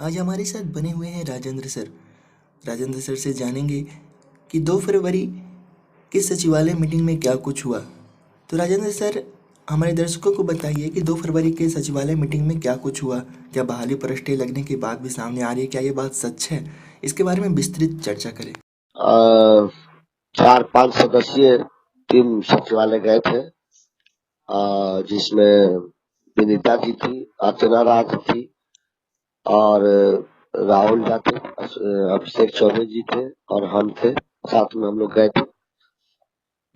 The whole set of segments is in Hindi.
आज हमारे साथ बने हुए हैं राजेंद्र सर। राजेंद्र सर से जानेंगे कि 2 फरवरी की सचिवालय मीटिंग में क्या कुछ हुआ। तो राजेंद्र सर, हमारे दर्शकों को बताइए कि 2 फरवरी के सचिवालय मीटिंग में क्या कुछ हुआ। क्या बहाली पर स्टे लगने की बात भी सामने आ रही है? क्या ये बात सच है? इसके बारे में विस्तृत चर्चा करें। 4-5 सदस्यीय टीम सचिवालय गए थे, जिसमें विनीता जी थी, अर्चना राज थी और राहुल जा थे, अभिषेक चौबे जी थे और हम थे। साथ में हम लोग गए थे।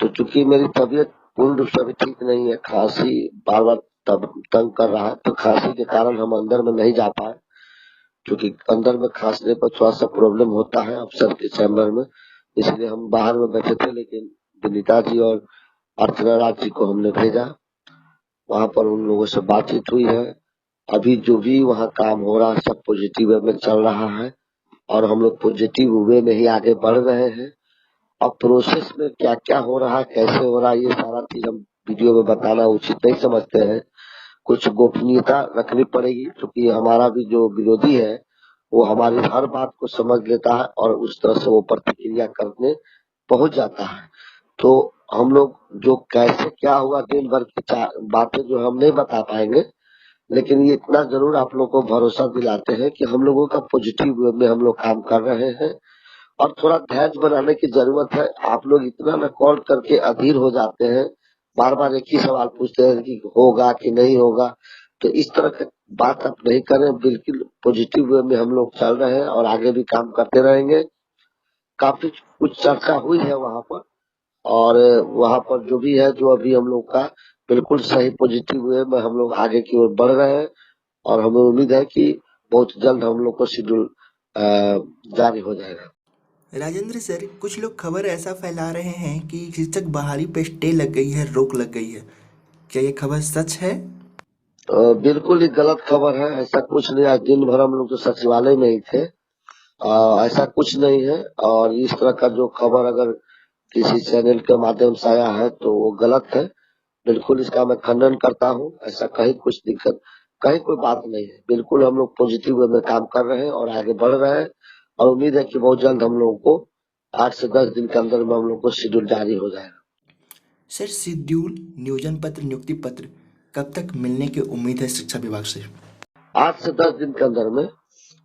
तो चूंकि मेरी तबीयत पूर्ण रूप से अभी ठीक नहीं है, खांसी बार बार तंग कर रहा है, तो खांसी के कारण हम अंदर में नहीं जा पाए। क्योंकि अंदर में खांसने पर थोड़ा सा प्रॉब्लम होता है अफसर के चैम्बर में, इसलिए हम बाहर में बैठे थे। लेकिन विनीता जी और अर्चना राज जी को हमने भेजा, वहां पर उन लोगों से बातचीत हुई है। अभी जो भी वहाँ काम हो रहा है सब पॉजिटिव वे में चल रहा है और हम लोग पॉजिटिव वे में ही आगे बढ़ रहे हैं। अब प्रोसेस में क्या क्या हो रहा है, कैसे हो रहा है, ये सारा चीज हम वीडियो में बताना उचित नहीं समझते हैं। कुछ गोपनीयता रखनी पड़ेगी, क्योंकि हमारा भी जो विरोधी है वो हमारी हर बात को समझ लेता है और उस तरह से वो प्रतिक्रिया करने पहुंच जाता है। तो हम लोग जो कैसे क्या हुआ दिन भर की बातें जो हम नहीं बता पाएंगे, लेकिन ये इतना जरूर आप लोग को भरोसा दिलाते हैं कि हम लोगों का पॉजिटिव वे में हम लोग काम कर रहे हैं। और थोड़ा धैर्य बनाने की जरूरत है। आप लोग इतना ना कॉल करके अधीर हो जाते हैं, बार बार एक ही सवाल पूछते हैं कि होगा कि नहीं होगा। तो इस तरह की बात आप नहीं करें, बिल्कुल पॉजिटिव वे में हम लोग चल रहे हैं और आगे भी काम करते रहेंगे। काफी कुछ चर्चा हुई है वहां पर, और वहां पर जो भी है, जो अभी हम लोग का बिल्कुल सही पॉजिटिव वे में हम लोग आगे की ओर बढ़ रहे हैं। और हमें उम्मीद है कि बहुत जल्द हम लोग को शेड्यूल जारी हो जाएगा। राजेंद्र सर, कुछ लोग खबर ऐसा फैला रहे हैं कि शिक्षक बहाली पे स्टे लग गई है, रोक लग गई है। क्या ये खबर सच है? बिल्कुल ही गलत खबर है। ऐसा कुछ नहीं। आज दिन भर हम लोग तो सचिवालय में ही थे। ऐसा कुछ नहीं है। और इस तरह का जो खबर अगर किसी चैनल के माध्यम से आया है तो वो गलत है। बिल्कुल इसका मैं खंडन करता हूँ। ऐसा कहीं कुछ दिक्कत, कहीं कोई बात नहीं है। बिल्कुल हम लोग पॉजिटिव वे में काम कर रहे हैं और आगे बढ़ रहे हैं। और उम्मीद है कि बहुत जल्द हम लोगों को 8 से 10 दिन के अंदर में हम लोग को शेड्यूल जारी हो जाएगा। सर, शेड्यूल, नियोजन पत्र, नियुक्ति पत्र कब तक मिलने की उम्मीद है शिक्षा विभाग से? 8 से 10 दिन के अंदर में,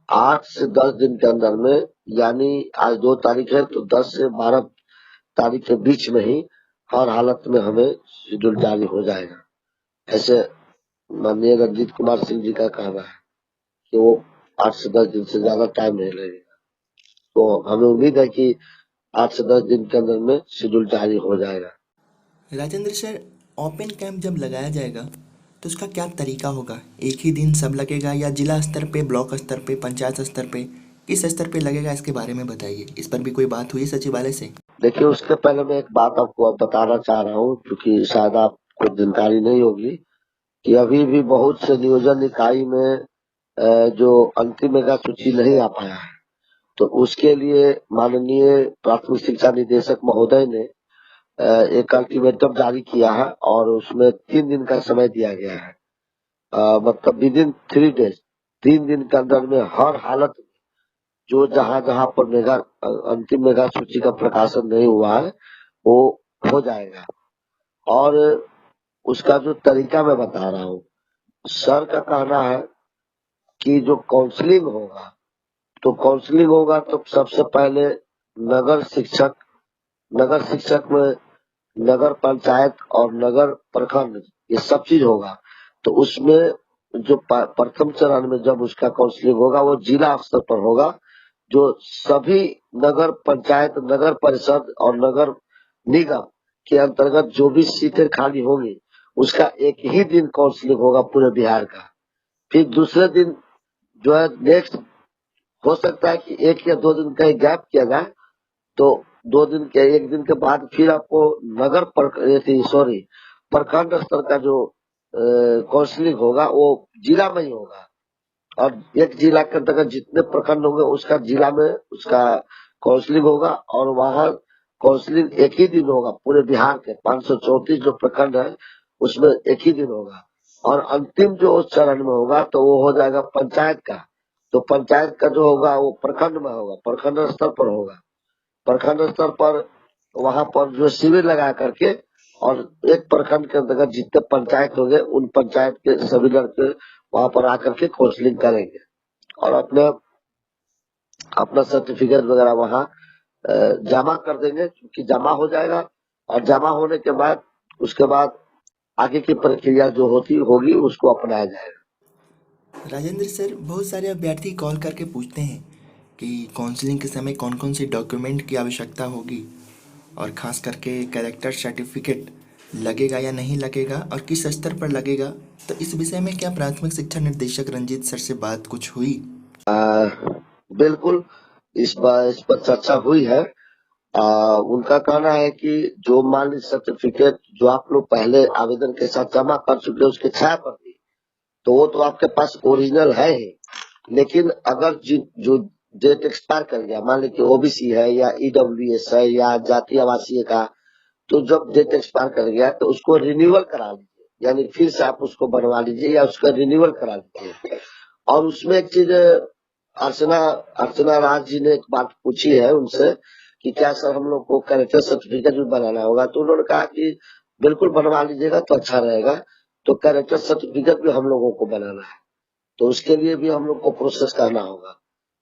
8 से 10 दिन के अंदर में, यानी आज 2 तारीख है तो 10 से 12 तारीख के बीच में ही हर हालत में हमें शेड्यूल जारी हो जाएगा। ऐसे माननीय रणजीत कुमार सिंह जी का कहना है कि वो 8 से 10 दिन से ज्यादा टाइम नहीं लगेगा। तो हमें उम्मीद है कि 8 से 10 दिन के अंदर में शेड्यूल जारी हो जाएगा। राजेंद्र सर, ओपन कैंप जब लगाया जाएगा तो उसका क्या तरीका होगा? एक ही दिन सब लगेगा या जिला स्तर पे, ब्लॉक स्तर पे, पंचायत स्तर पे, किस स्तर पे लगेगा? इसके बारे में बताइए। इस पर भी कोई बात हुई सचिवालय से? देखिए, उसके पहले मैं एक बात आपको अब बताना चाह रहा हूँ, क्योंकि शायद आपको जानकारी नहीं होगी कि अभी भी बहुत से नियोजन इकाई में जो अंतिम मेगा सूची नहीं आ पाया है। तो उसके लिए माननीय प्राथमिक शिक्षा निदेशक महोदय ने एक अल्टीमेटम जारी किया है और उसमें 3 दिन का समय दिया गया है। मतलब विद इन 3 डेज, 3 दिन के अंदर में हर हालत में जो जहां जहां पर अंतिम मेगा सूची का प्रकाशन नहीं हुआ है वो हो जाएगा। और उसका जो तरीका मैं बता रहा हूँ, सर का कहना है कि जो काउंसलिंग होगा, तो काउंसलिंग होगा तो सबसे पहले नगर शिक्षक, नगर शिक्षक में नगर पंचायत और नगर प्रखंड, ये सब चीज होगा। तो उसमें जो प्रथम चरण में जब उसका काउंसलिंग होगा वो जिला स्तर पर होगा। जो सभी नगर पंचायत, नगर परिषद और नगर निगम के अंतर्गत जो भी सीटें खाली होंगी उसका एक ही दिन काउंसलिंग होगा पूरे बिहार का। फिर दूसरे दिन जो है नेक्स्ट, हो सकता है कि 1 या 2 दिन का गैप किया जाए। तो 2 दिन के, एक दिन के बाद फिर आपको नगर सॉरी प्रखंड स्तर का जो काउंसलिंग होगा वो जिला में ही होगा। और एक जिला के अंतर्गत जितने प्रखंड होंगे उसका जिला में उसका काउंसलिंग होगा। और वहाँ काउंसलिंग एक ही दिन होगा पूरे बिहार के 534 जो प्रखंड है उसमें एक ही दिन होगा। और अंतिम जो उस चरण में होगा तो वो हो जाएगा पंचायत का। तो पंचायत का जो होगा वो प्रखंड में होगा, प्रखंड स्तर पर होगा। प्रखंड स्तर पर वहां पर जो शिविर लगा करके और एक प्रखंड के अंतर्गत जितने पंचायत होंगे उन पंचायत के सभी लड़के वहां पर आकर के काउंसलिंग करेंगे और अपने अपना सर्टिफिकेट वगैरह वहाँ जमा कर देंगे, क्योंकि जमा हो जाएगा और जमा होने के बाद उसके बाद आगे की प्रक्रिया जो होगी उसको अपनाया जाएगा। राजेंद्र सर, बहुत सारे अभ्यर्थी कॉल करके पूछते हैं कि काउंसलिंग के समय कौन कौन सी डॉक्यूमेंट की आवश्यकता होगी और ख़ास करके कैरेक्टर सर्टिफिकेट लगेगा या नहीं लगेगा और किस स्तर पर लगेगा। तो इस विषय में क्या प्राथमिक शिक्षा निर्देशक रंजीत सर से बात कुछ हुई? बिल्कुल, इस पर चर्चा हुई है। उनका कहना है कि जो मान लीजिए सर्टिफिकेट जो आप लोग पहले आवेदन के साथ जमा कर चुके उसके 6 प्रति, तो वो तो आपके पास ओरिजिनल है ही, लेकिन अगर जो डेट एक्सपायर कर गया, मान लीजिए ओबीसी है या ईडब्ल्यूएस है या जाति आवासीय का, तो जब डेट एक्सपायर कर गया तो उसको रिन्यूअल करा लीजिए, यानी फिर से आप उसको बनवा लीजिए या उसका रिन्यूअल करा लीजिए। और उसमें एक चीज अर्चना अर्चना राज जी ने एक बात पूछी है उनसे कि क्या सर हम लोग को कैरेक्टर सर्टिफिकेट भी बनाना होगा, तो उन्होंने कहा कि बिल्कुल बनवा लीजिएगा तो अच्छा रहेगा। तो कैरेक्टर सर्टिफिकेट भी हम लोगों को बनाना है, तो उसके लिए भी हम लोग को प्रोसेस करना होगा।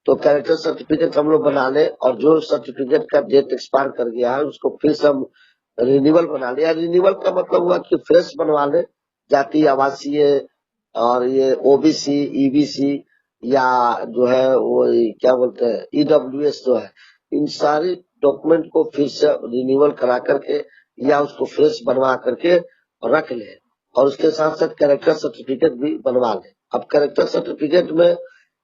तो कैरेक्टर सर्टिफिकेट हम लोग बना ले और जो सर्टिफिकेट का डेट एक्सपायर कर गया है उसको फिर से हम रिन्यूअल बना ले। रिन्यूअल का मतलब हुआ कि फ्रेश बनवा ले, जाति आवासीय और ये ओबीसी ईबीसी या जो है वो क्या बोलते हैं ईडब्ल्यूएस जो है, इन सारे डॉक्यूमेंट को फिर से रिन्यूअल करा करके या उसको फ्रेश बनवा करके रख ले और उसके साथ साथ कैरेक्टर सर्टिफिकेट भी बनवा ले। अब कैरेक्टर सर्टिफिकेट में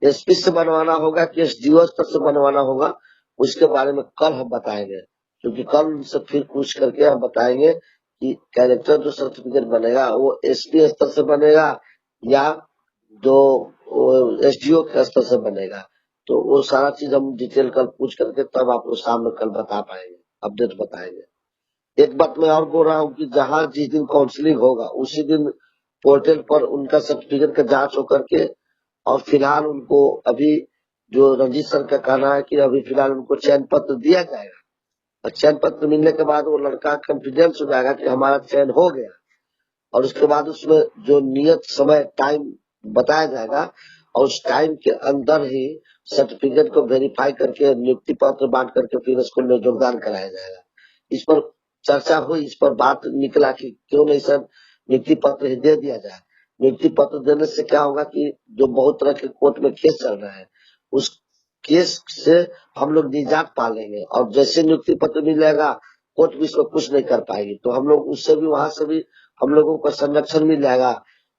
एसपी से बनवाना होगा कि एसडीओ स्तर से बनवाना होगा, उसके बारे में कल हम बताएंगे, क्योंकि कल उनसे फिर पूछ करके हम बताएंगे कि कैरेक्टर जो सर्टिफिकेट बनेगा वो एसपी स्तर से बनेगा या जो एसडीओ के स्तर से बनेगा। तो वो सारा चीज हम डिटेल कल पूछ करके तब आपको सामने कल बता पाएंगे, अपडेट बताएंगे। एक बात मैं और बोल रहा हूँ कि जहाँ जिस दिन काउंसलिंग होगा उसी दिन पोर्टल पर उनका सर्टिफिकेट का जांच होकर के और फिलहाल उनको अभी जो रंजीत सर का कहना है कि अभी फिलहाल उनको चयन पत्र दिया जाएगा और चयन पत्र मिलने के बाद वो लड़का कॉन्फिडेंस हो जाएगा कि हमारा चयन हो गया और उसके बाद उसमें जो नियत समय टाइम बताया जाएगा और उस टाइम के अंदर ही सर्टिफिकेट को वेरीफाई करके नियुक्ति पत्र बांट करके फिर स्कूल में योगदान कराया जाएगा। इस पर चर्चा हुई, इस पर बात निकला कि क्यों नहीं सर नियुक्ति पत्र ही दे दिया जाए। नियुक्ति पत्र देने से क्या होगा कि जो बहुत तरह के कोर्ट में केस चल रहा है उस केस से हम लोग निजात पा लेंगे और जैसे नियुक्ति पत्र मिलेगा कोर्ट भी इसमें कुछ नहीं कर पाएगी, तो हम लोग उससे भी वहां से भी हम लोगों को संरक्षण मिल जाएगा।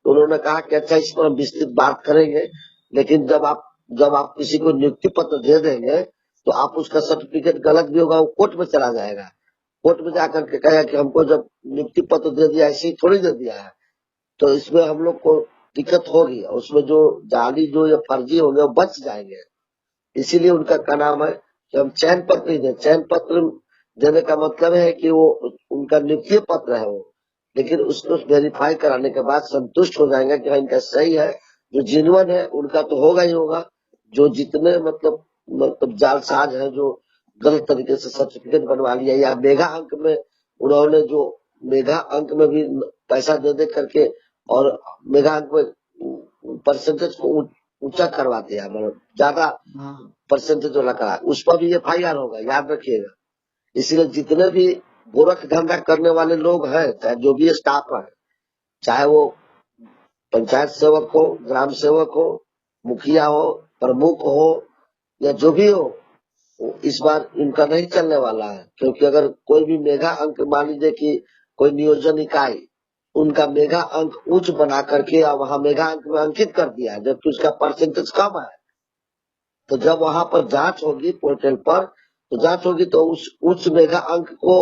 तो उन्होंने कहा कि अच्छा इस पर हम विस्तृत बात करेंगे, लेकिन जब आप किसी को नियुक्ति पत्र दे देंगे तो आप उसका सर्टिफिकेट गलत भी होगा वो कोर्ट में चला जाएगा, कोर्ट में जाकर के कहेगा कि हमको जब नियुक्ति पत्र दे दिया ऐसे ही थोड़ी दे दिया है, तो इसमें हम लोग को दिक्कत होगी और उसमें जो जाली जो या फर्जी होंगे वो बच जाएंगे। इसीलिए उनका क्या नाम है कि हम चयन पत्र ही दें। चयन पत्र देने का मतलब है कि वो उनका नियुक्ति पत्र है वो, लेकिन उसको वेरीफाई कराने के बाद संतुष्ट हो जाएंगे कि हाँ इनका सही है, जो जिनवन है उनका तो होगा ही होगा। जो जितने मतलब जालसाज है जो गलत तरीके से सर्टिफिकेट बनवा लिया या मेगा अंक में उन्होंने जो मेगा अंक में भी पैसा दे दे करके और मेगा अंक में परसेंटेज को ऊंचा करवा दिया, मतलब ज्यादा परसेंटेज जो लगा उस पर भी एफआईआर होगा, याद रखिएगा। इसलिए जितने भी गोरख धंधा करने वाले लोग हैं, चाहे जो भी स्टाफ है, चाहे वो पंचायत सेवक हो, ग्राम सेवक हो, मुखिया हो, प्रमुख हो या जो भी हो, इस बार इनका नहीं चलने वाला है। क्योंकि अगर कोई भी मेगा अंक मान लीजिए कि कोई नियोजन इकाई उनका मेगा अंक उच्च बना करके वहां मेगा अंक में अंकित कर दिया जबकि उसका परसेंटेज कम है, तो जब वहां पर जांच होगी पोर्टल पर तो जांच होगी तो उस उच्च मेगा अंक को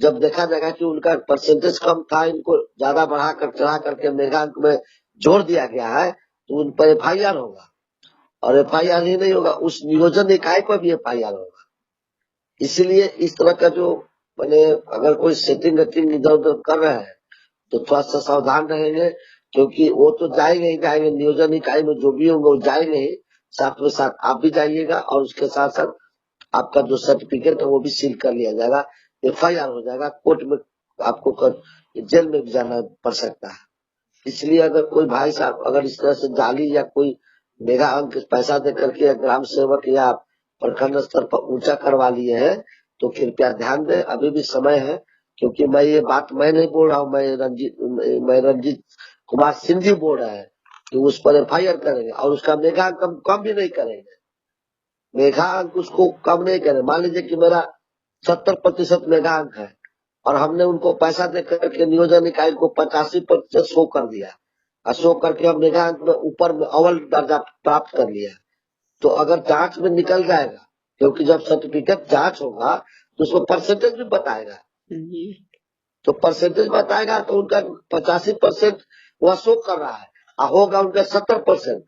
जब देखा जाएगा कि उनका परसेंटेज कम था, इनको ज्यादा बढ़ा कर चढ़ा करके मेगा अंक में जोड़ दिया गया है, तो उन पर एफआईआर होगा और एफआईआर ही नहीं होगा उस नियोजन इकाई पर भी एफआईआर होगा। इसलिए इस तरह का जो मैंने अगर कोई सेटिंग वेटिंग इधर उधर कर रहे हैं तो थोड़ा सा सावधान रहेंगे, क्योंकि वो तो जाएंगे ही जाएंगे, नियोजन इकाई में जो भी होंगे वो जाएंगे ही, साथ में साथ आप भी जाइएगा और उसके साथ साथ आपका जो सर्टिफिकेट है वो भी सील कर लिया जाएगा, FIR हो जाएगा, कोर्ट में आपको जेल में भी जाना पड़ सकता है। इसलिए अगर कोई भाई साहब अगर इस तरह से जाली या कोई मेगा अंक पैसा दे करके ग्राम सेवक या प्रखंड स्तर पर ऊंचा करवा लिए हैं तो कृपया ध्यान दें, अभी भी समय है। क्योंकि मैं ये बात मैं नहीं बोल रहा हूँ, मैं रंजीत कुमार सिंह जी बोल रहे हैं कि उस पर FIR करेंगे और उसका मेगा अंक कम भी नहीं करेंगे, मेगा अंक उसको कम नहीं करें। मान लीजिए कि मेरा 70% मेगा अंक है और हमने उनको पैसा दे करके नियोजन इकाई को 85% शो कर दिया और शो करके हम मेगा अंक में ऊपर में अव्वल दर्जा प्राप्त कर लिया, तो अगर जांच में निकल जाएगा, क्योंकि जब सर्टिफिकेट जांच होगा तो उसमें परसेंटेज भी बताएगा, तो परसेंटेज बताएगा तो उनका 85% वह शो कर रहा है और होगा उनका 70%,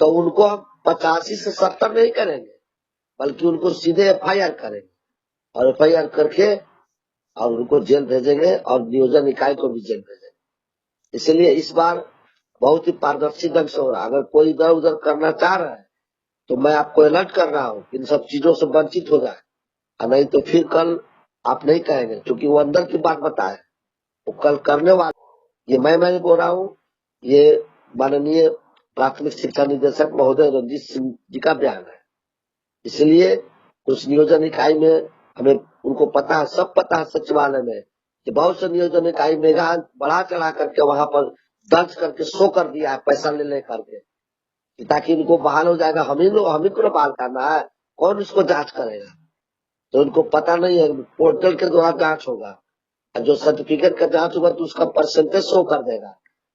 तो उनको हम 85 से 70 नहीं करेंगे बल्कि उनको सीधे FIR करेंगे और FIR करके और उनको जेल भेजेंगे और नियोजन इकाई को भी जेल भेजेंगे। इसलिए इस बार बहुत ही पारदर्शी ढंग से हो रहा है। अगर कोई इधर उधर करना चाह रहा है तो मैं आपको अलर्ट कर रहा हूँ, इन सब चीजों से वंचित हो जाए, और नहीं तो फिर कल आप नहीं कहेंगे, क्योंकि वो अंदर की बात बताए, वो कल करने वाले, ये मैं नहीं बोल रहा हूँ, ये माननीय प्राथमिक शिक्षा निदेशक महोदय रंजीत सिंह जी का बयान है। इसलिए उस नियोजन इकाई में हमें उनको पता है, सब पता है सचिवालय में कि बहुत से नियोजन इकाई मेगा अंक बढ़ा चढ़ा करके वहां पर दर्ज करके शो कर दिया है पैसा ले करके, ताकि इनको बहाल हो जाएगा। हम ही को बहाल करना है, कौन इसको जांच करेगा? तो उनको पता नहीं है, पोर्टल के द्वारा जांच होगा, जो सर्टिफिकेट का जांच होगा तो उसका परसेंटेज शो कर देगा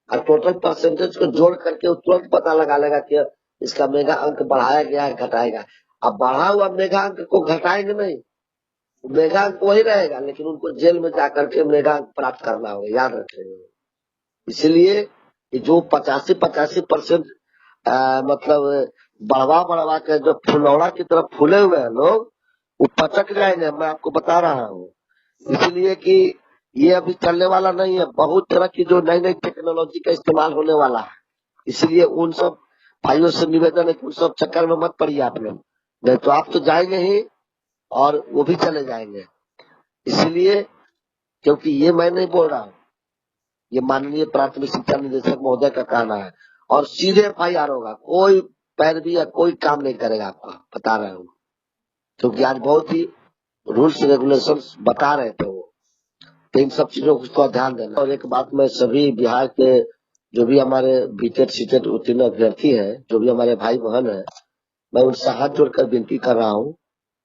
और टोटल परसेंटेज को जोड़ करके वो तुरंत पता लगा लेगा कि इसका मेगा अंक बढ़ाया गया है घटाएगा। अब बढ़ा हुआ मेगा अंक को घटाएंगे नहीं, मेगा अंक वही रहेगा, लेकिन उनको जेल में जाकर के मेगा अंक प्राप्त करना होगा, याद रखेंगे। इसलिए जो 85% मतलब बढ़वा के जो फुलौड़ा की तरफ फूले हुए हैं लोग, वो पचक जाएंगे, मैं आपको बता रहा हूँ। इसलिए कि ये अभी चलने वाला नहीं है, बहुत तरह की जो नई नई टेक्नोलॉजी का इस्तेमाल होने वाला है। इसलिए उन सब भाइयों से निवेदन है कि उन सब चक्कर में मत पड़िए आप लोग, नहीं तो आप तो जाएंगे ही और वो भी चले जाएंगे। इसलिए क्योंकि ये मैं नहीं बोल रहा हूँ, ये माननीय प्राथमिक शिक्षा निदेशक महोदय का कहना है और सीधे FIR होगा, कोई पैरवी या कोई काम नहीं करेगा, आपका बता रहे हूँ। क्योंकि आज बहुत ही रूल्स रेगुलेशंस बता रहे थे वो, तो इन सब चीजों को ध्यान देना। और एक बात मैं सभी बिहार के जो भी हमारे बीटेड सीटेड उत्तीर्ण अभ्यर्थी है, जो भी हमारे भाई बहन है, मैं उनसे हाथ जोड़कर विनती कर रहा हूँ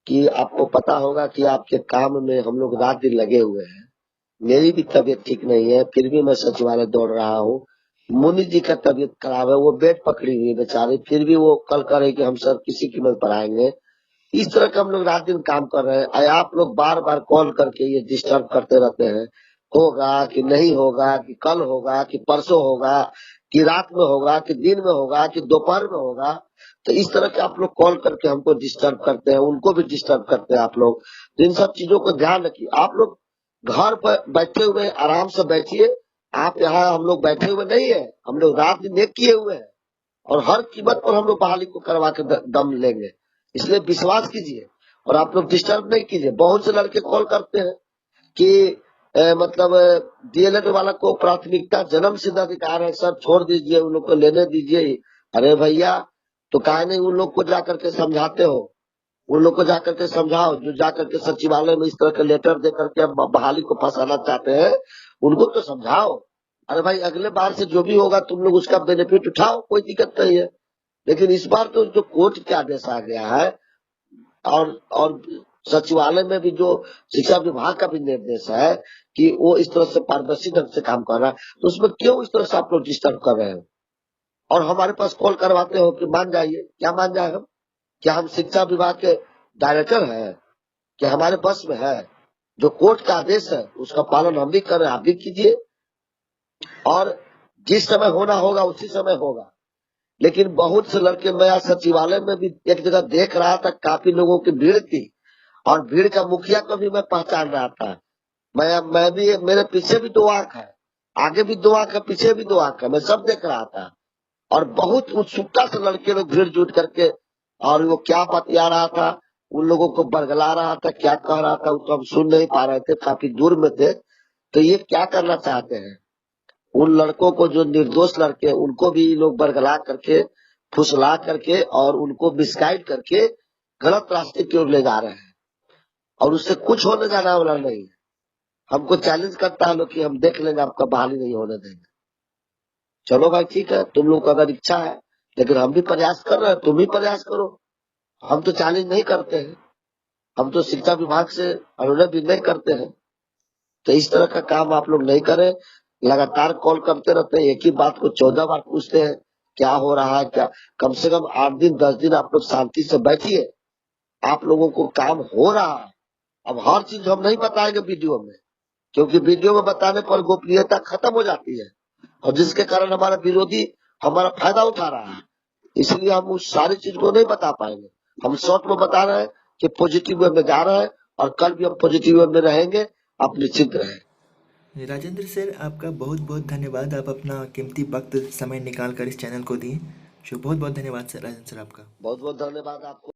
कि आपको पता होगा कि आपके काम में हम लोग रात दिन लगे हुए हैं। मेरी भी तबीयत ठीक नहीं है, फिर भी मैं सचिवालय दौड़ रहा हूँ। मुनि जी का तबीयत खराब है, वो बेड पकड़ी हुई बेचारे, फिर भी वो कल करे कि हम सर किसी कीमत पर आएंगे। इस तरह का हम लोग रात दिन काम कर रहे हैं, आप लोग बार बार कॉल करके ये डिस्टर्ब करते रहते हैं, होगा कि नहीं होगा, कि कल होगा कि परसों होगा, कि रात में होगा कि दिन में होगा कि दोपहर में होगा। तो इस तरह के आप लोग कॉल करके हमको डिस्टर्ब करते हैं, उनको भी डिस्टर्ब करते हैं आप लोग। तो इन सब चीजों को ध्यान रखिए। आप लोग घर पर बैठे हुए आराम से बैठिए, आप यहाँ हम लोग बैठे हुए नहीं है, हम लोग रात दिन एक किए हुए हैं और हर कीमत पर हम लोग बहाली को करवा के दम लेंगे। इसलिए विश्वास कीजिए और आप लोग डिस्टर्ब नहीं कीजिए। बहुत से लड़के कॉल करते हैं कि मतलब DLED वाला को प्राथमिकता जन्म सिद्ध अधिकार है सर, छोड़ दीजिए, उन लोग को लेने दीजिए। अरे भैया, तो काहे नहीं उन लोग को जाकर के समझाते हो? उन लोग को जाकर के समझाओ, जो जाकर के सचिवालय में इस तरह के लेटर दे करके बहाली को फंसाना चाहते हैं, उनको तो समझाओ। अरे भाई, अगले बार से जो भी होगा तुम लोग उसका बेनिफिट उठाओ, कोई दिक्कत नहीं है। लेकिन इस बार तो जो कोर्ट के आदेश आ गया है और सचिवालय में भी जो शिक्षा विभाग का भी निर्देश है कि वो इस तरह से पारदर्शी ढंग से काम कर रहा है, तो उसमें क्यों इस तरह से आप लोग डिस्टर्ब कर रहे हो और हमारे पास कॉल करवाते हो कि मान जाइए? क्या मान जाए हम? क्या हम शिक्षा विभाग के डायरेक्टर हैं? क्या हमारे बस में है? जो कोर्ट का आदेश है उसका पालन हम भी कर रहे हैं, आप भी कीजिए और जिस समय होना होगा उसी समय होगा। लेकिन बहुत से लड़के, मैं सचिवालय में भी एक जगह देख रहा था, काफी लोगों की भीड़ थी और भीड़ का मुखिया को भी मैं पहचान रहा था। मैं भी, मेरे पीछे भी 2 आंख है, आगे भी 2 आंख है, पीछे भी 2 आंख है, मैं सब देख रहा था और बहुत उत्सुकता से लड़के लोग भीड़ जुट करके, और वो क्या बतिया रहा था, उन लोगों को बरगला रहा था, क्या कह रहा था, वो तो हम सुन नहीं पा रहे थे, काफी दूर में थे। तो ये क्या करना चाहते हैं, उन लड़कों को, जो निर्दोष लड़के, उनको भी ये लोग बरगला करके, फुसला करके और उनको मिसगाइड करके गलत रास्ते की ओर ले जा रहे हैं, और उससे कुछ होने जाना वाला नहीं है। हमको चैलेंज करता है लोग कि हम देख लेंगे, आपका बहाली नहीं होने देंगे। चलो भाई ठीक है, तुम लोग का अगर इच्छा है, लेकिन हम भी प्रयास कर रहे हैं, तुम भी प्रयास करो। हम तो चैलेंज नहीं करते हैं, हम तो शिक्षा विभाग से अनुरोध भी नहीं करते हैं। तो इस तरह का काम आप लोग नहीं करें। लगातार कॉल करते रहते हैं, एक ही बात को 14 बार पूछते हैं, क्या हो रहा है क्या। कम से कम 8 दिन 10 दिन आप लोग शांति से बैठिए, आप लोगों को काम हो रहा है। अब हर चीज हम नहीं बताएंगे वीडियो में, क्योंकि वीडियो में बताने पर गोपनीयता खत्म हो जाती है, और जिसके कारण हमारा विरोधी हमारा फायदा उठा रहा है। इसलिए हम उस सारी चीज को नहीं बता पाएंगे। हम शॉर्ट में बता रहे हैं कि पॉजिटिव वे में जा रहे हैं, और कल भी हम पॉजिटिव वे में रहेंगे, आप निश्चिंत रहें। राजेंद्र सर, आपका बहुत बहुत धन्यवाद। आप अपना कीमती वक्त समय निकाल कर इस चैनल को दिए। बहुत बहुत धन्यवाद सर, राजेंद्र सर आपका। बहुत बहुत धन्यवाद आपको।